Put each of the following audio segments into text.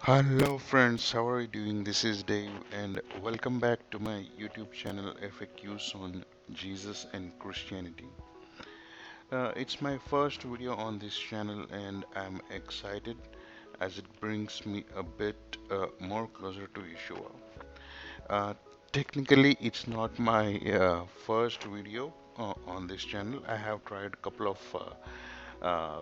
Hello friends, how are you doing? This is Dave and welcome back to my YouTube channel FAQs on Jesus and Christianity. It's my first video on this channel and I'm excited as it brings me a bit more closer to Yeshua. Uh, Technically, it's not my first video on this channel. I have tried a couple of uh,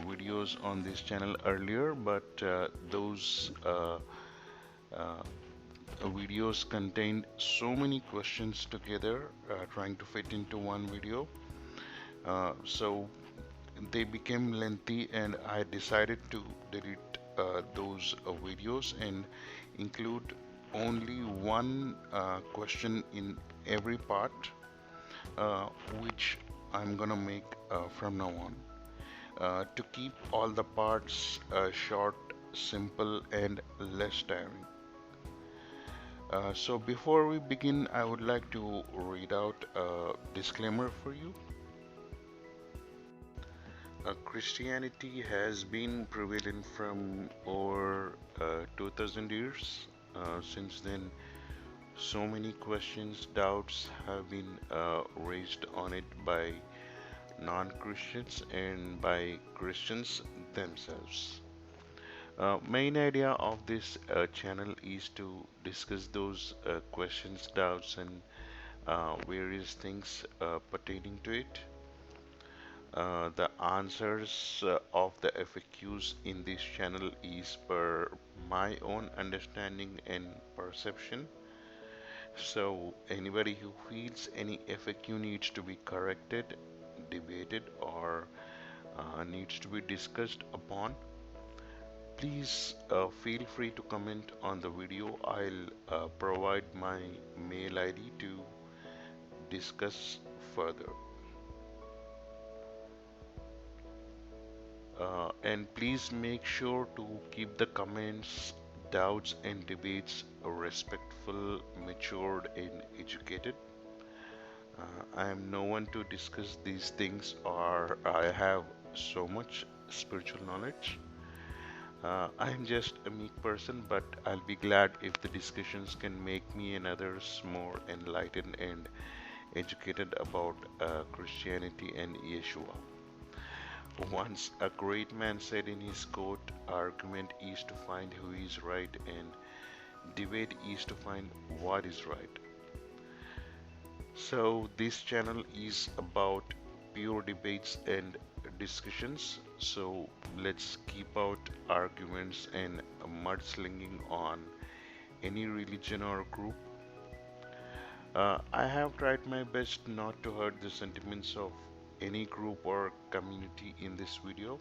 videos on this channel earlier, but those uh, videos contained so many questions together, trying to fit into one video. So they became lengthy, and I decided to delete those videos and include only one question in every part, uh, which I'm gonna make from now on to keep all the parts short, simple, and less tiring. So before we begin, I would like to read out a disclaimer for you. Christianity has been prevalent from over 2000 years. Since then, so many questions, doubts have been raised on it by non-Christians and by Christians themselves. Main idea of this channel is to discuss those questions, doubts, and various things pertaining to it. The answers of the FAQs in this channel is per my own understanding and perception. So anybody who feels any FAQ needs to be corrected, debated, or needs to be discussed upon, please feel free to comment on the video. I'll provide my mail ID to discuss further. And please make sure to keep the comments, doubts, and debates respectful, matured, and educated. I am no one to discuss these things, or I have so much spiritual knowledge. I am just a meek person, but I'll be glad if the discussions can make me and others more enlightened and educated about Christianity and Yeshua. Once a great man said in his quote, argument is to find who is right and debate is to find what is right. So this channel is about pure debates and discussions. So let's keep out arguments and mudslinging on any religion or group. I have tried my best not to hurt the sentiments of any group or community in this video.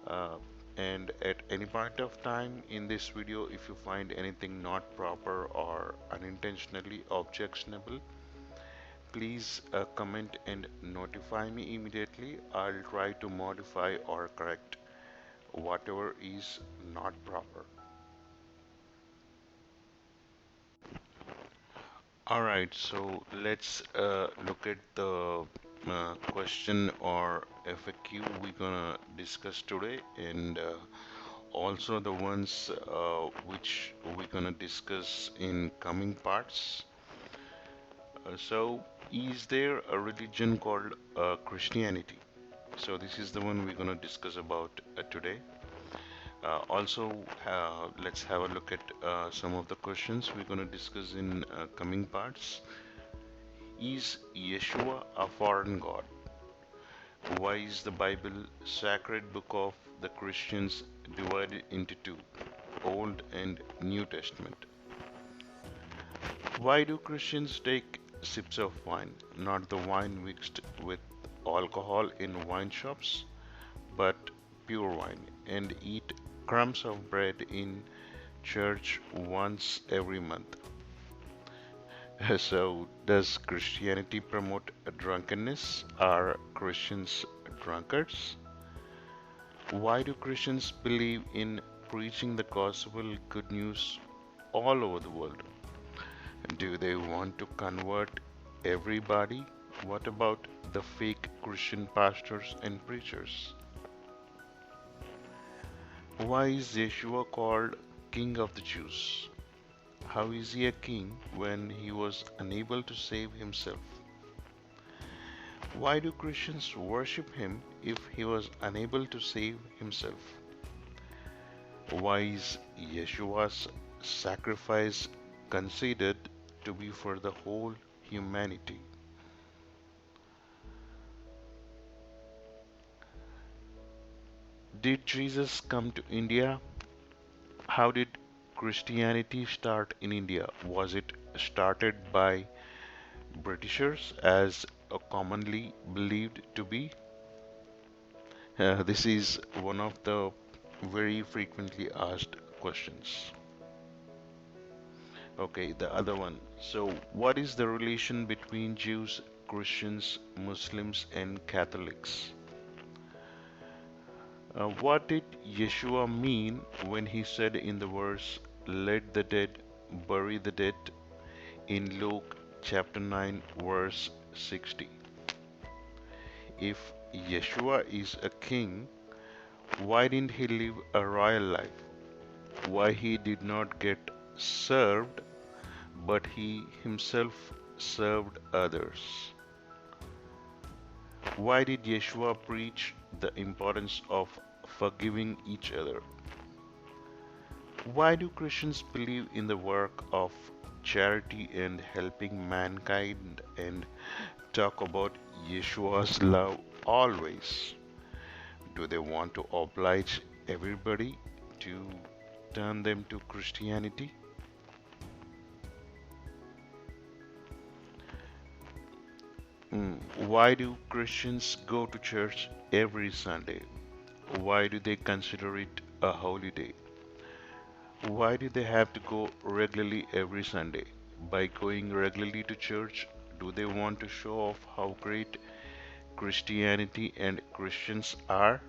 Uh, and at any point of time in this video, if you find anything not proper or unintentionally objectionable, please comment and notify me immediately. I'll try to modify or correct whatever is not proper. Alright, so let's look at the question or FAQ we're gonna discuss today, and also the ones which we're gonna discuss in coming parts. So, is there a religion called Christianity? So, this is the one we're gonna discuss about today. Also, let's have a look at some of the questions we're gonna discuss in coming parts. Is Yeshua a foreign god? Why is the Bible, sacred book of the Christians, divided into two, Old and New Testament? Why do Christians take sips of wine, not the wine mixed with alcohol in wine shops, but pure wine, and eat crumbs of bread in church once every month? So, does Christianity promote drunkenness? Are Christians drunkards? Why do Christians believe in preaching the gospel good news all over the world? Do they want to convert everybody? What about the fake Christian pastors and preachers? Why is Yeshua called King of the Jews? How is he a king when he was unable to save himself? Why do Christians worship him if he was unable to save himself? Why is Yeshua's sacrifice considered to be for the whole humanity? Did Jesus come to India? How did Christianity start in India? Was it started by Britishers as commonly believed to be? This is one of the very frequently asked questions. Okay, the other one. So, what is the relation between Jews, Christians, Muslims, and Catholics? What did Yeshua mean when he said in the verse, "Let the dead bury the dead" in Luke chapter 9, verse 60? If Yeshua is a king, why didn't he live a royal life? Why he did not get served, but he himself served others? Why did Yeshua preach the importance of forgiving each other? Why do Christians believe in the work of charity and helping mankind and talk about Yeshua's love always? Do they want to oblige everybody to turn them to Christianity? Why do Christians go to church every Sunday? Why do they consider it a holy day? Why do they have to go regularly every Sunday? By going regularly to church, do they want to show off how great Christianity and Christians are?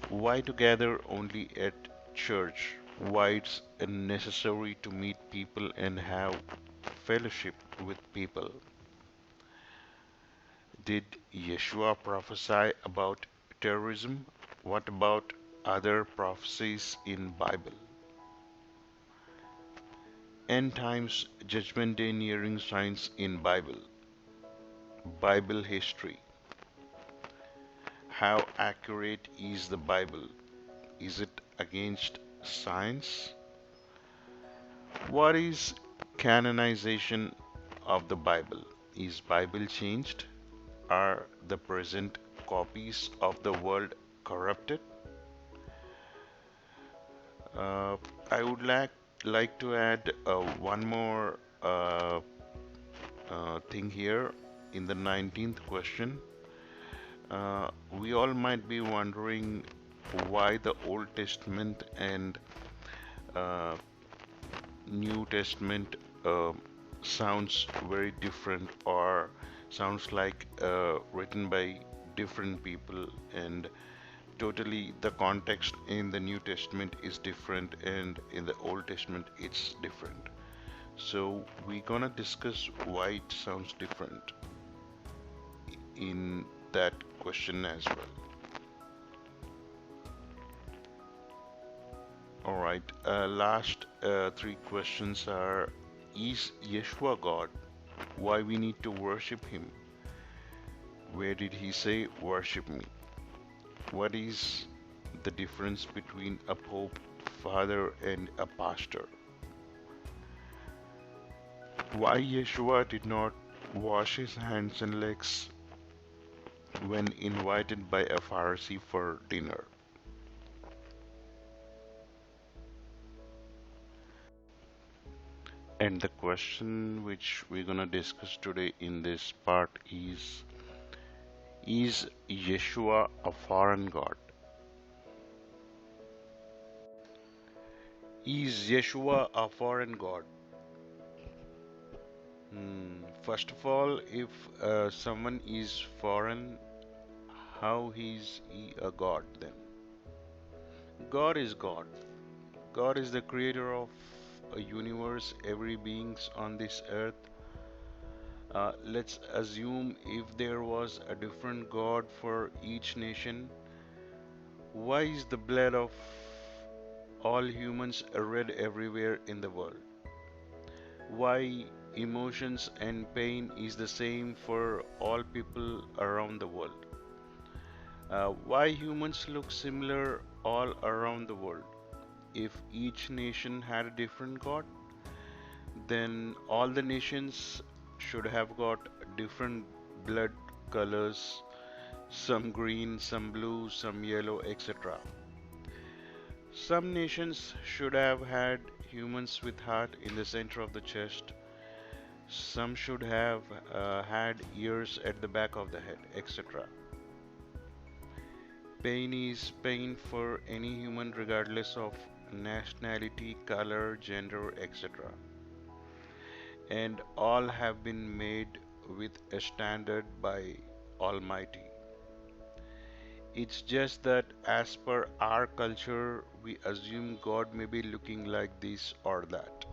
Why to gather only at church? Why it's necessary to meet people and have fellowship with people? Did Yeshua prophesy about terrorism? What about other prophecies in Bible? End times judgment day nearing signs in Bible. Bible history. How accurate is the Bible? Is it against science? What is canonization of the Bible? Is Bible changed? Are the present copies of the world corrupted? Uh, I would like to add one more thing here in the 19th question. We all might be wondering why the Old Testament and uh, New Testament sounds very different or sounds like written by different people, and totally the context in the New Testament is different and in the Old Testament it's different. So we're gonna discuss why it sounds different in that question as well. Alright, last three questions are: is Yeshua God? Why we need to worship him? Where did he say worship me? What is the difference between a pope, father, and a pastor? Why Yeshua did not wash his hands and legs when invited by a Pharisee for dinner? And the question which we're gonna discuss today in this part is Yeshua a foreign god? Is Yeshua a foreign god? First of all, if someone is foreign, how is he a god then? God is God. God is the creator of a universe, every beings on this earth. Let's assume if there was a different God for each nation, Why is the blood of all humans red everywhere in the world? Why emotions and pain is the same for all people around the world? Why humans look similar all around the world? If each nation had a different god, then all the nations should have got different blood colors, some green, some blue, some yellow, etc. Some nations should have had humans with heart in the center of the chest. Some should have had ears at the back of the head, etc. Pain is pain for any human regardless of nationality, color, gender, etc. And all have been made with a standard by Almighty. It's just that as per our culture, we assume God may be looking like this or that.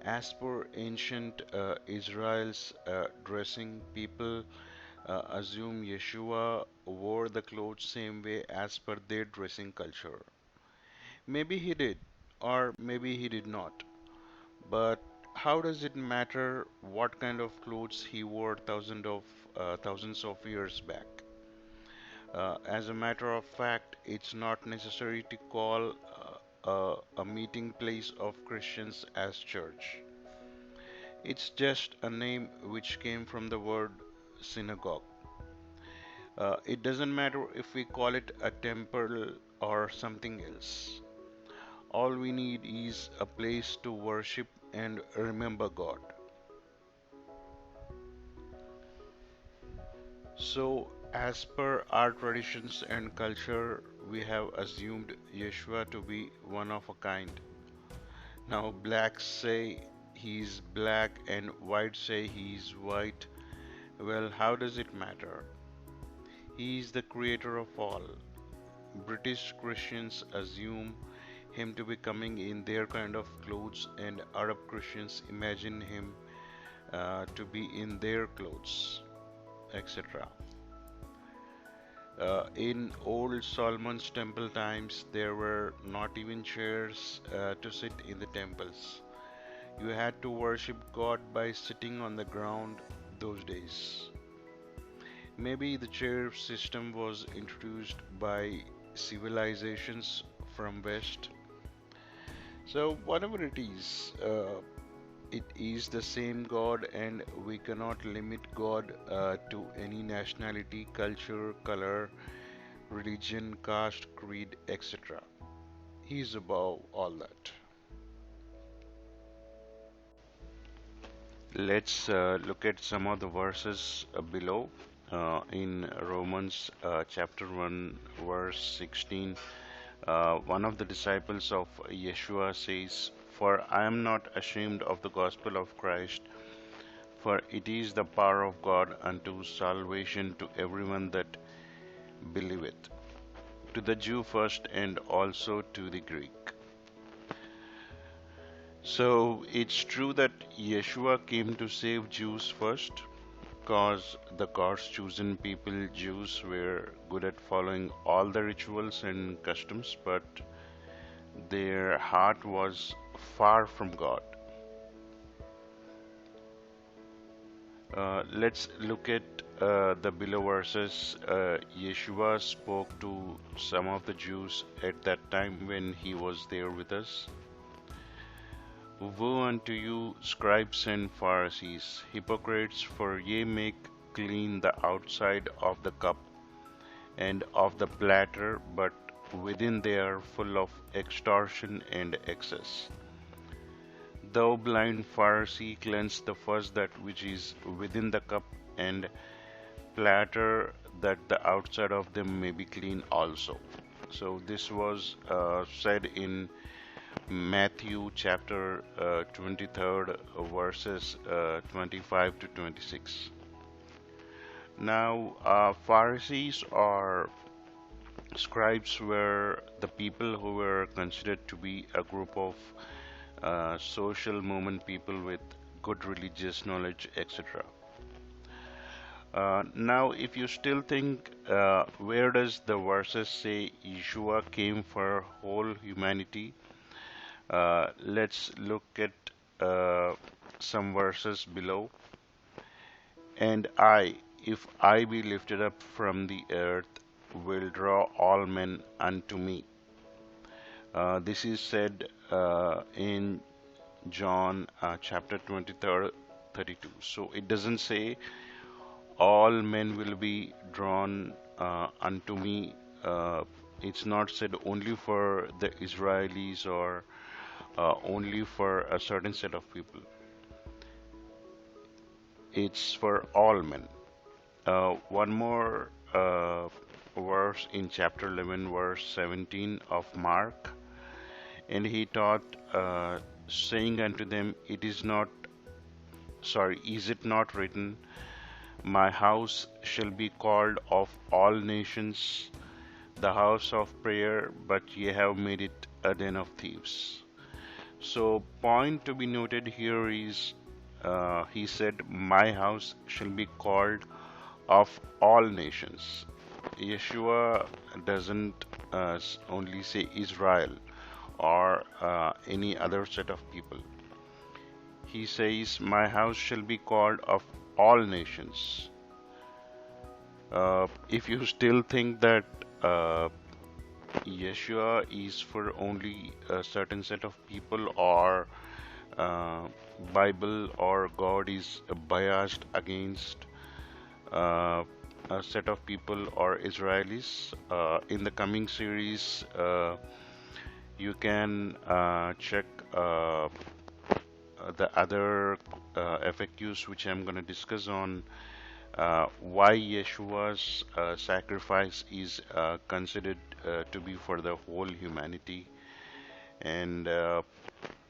As per ancient Israel's dressing, people assume Yeshua wore the clothes same way as per their dressing culture. Maybe he did, or maybe he did not. But how does it matter what kind of clothes he wore thousands of years back? As a matter of fact, it's not necessary to call a meeting place of Christians as church. It's just a name which came from the word synagogue. It doesn't matter if we call it a temple or something else. All we need is a place to worship and remember God. So, as per our traditions and culture, we have assumed Yeshua to be one of a kind. Now, blacks say he's black and whites say he's white. Well, how does it matter? He is the creator of all. British Christians assume him to be coming in their kind of clothes, and Arab Christians imagine him to be in their clothes, etc. In old Solomon's temple times, there were not even chairs to sit in the temples. You had to worship God by sitting on the ground those days. Maybe the chair system was introduced by civilizations from West. So, whatever it is the same God, and we cannot limit God to any nationality, culture, color, religion, caste, creed, etc. He is above all that. Let's look at some of the verses below. In Romans chapter 1, verse 16, one of the disciples of Yeshua says, "For I am not ashamed of the gospel of Christ, for it is the power of God unto salvation to everyone that believeth, to the Jew first and also to the Greek." So it's true that Yeshua came to save Jews first, because the God's chosen people, Jews, were good at following all the rituals and customs, but their heart was far from God. Let's look at the below verses. Yeshua spoke to some of the Jews at that time when he was there with us. Woe unto you, scribes and Pharisees, hypocrites, for ye make clean the outside of the cup and of the platter, but within they are full of extortion and excess. Thou blind Pharisee, cleanse the first that which is within the cup and platter, that the outside of them may be clean also. So this was said in Matthew chapter 23rd, verses 25 to 26. Now, Pharisees or scribes were the people who were considered to be a group of social movement people with good religious knowledge, etc. Now, if you still think, where does the verses say Yeshua came for whole humanity? Let's look at some verses below. And I, if I be lifted up from the earth, will draw all men unto me. This is said in John chapter 23, 32. So it doesn't say all men will be drawn unto me. It's not said only for the Israelis or only for a certain set of people. It's for all men. One more verse in chapter 11, verse 17 of Mark. And he taught, saying unto them, is it not written, my house shall be called of all nations the house of prayer, but ye have made it a den of thieves. So, point to be noted here is, he said, my house shall be called of all nations. Yeshua doesn't only say Israel or any other set of people. He says, my house shall be called of all nations. If you still think that Yeshua is for only a certain set of people, or uh, Bible or God is biased against uh, a set of people or Israelis, in the coming series, you can check the other FAQs which I'm going to discuss on why Yeshua's sacrifice is considered to be for the whole humanity, and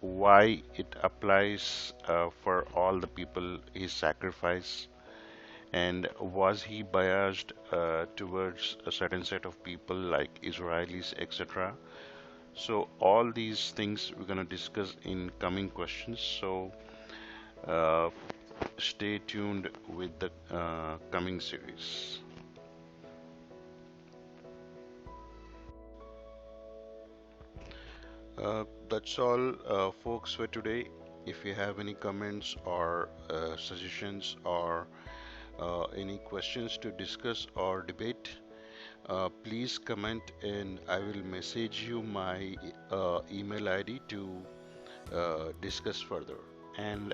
why it applies for all the people, his sacrifice, and was he biased towards a certain set of people like Israelis, etc. So all these things we're going to discuss in coming questions. So uh, stay tuned with the coming series. That's all, folks, for today. If you have any comments or suggestions or any questions to discuss or debate, please comment and I will message you my email ID to discuss further. And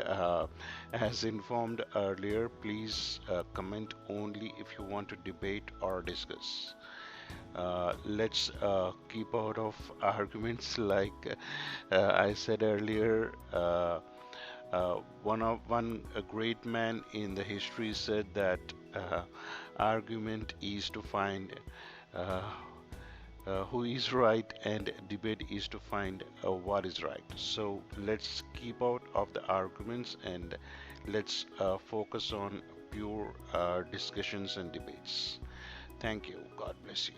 as informed earlier, please comment only if you want to debate or discuss. Let's keep out of arguments like I said earlier. One a great man in the history said that argument is to find uh, who is right, and debate is to find what is right. So let's keep out of the arguments and let's focus on pure discussions and debates. Thank you. God bless you.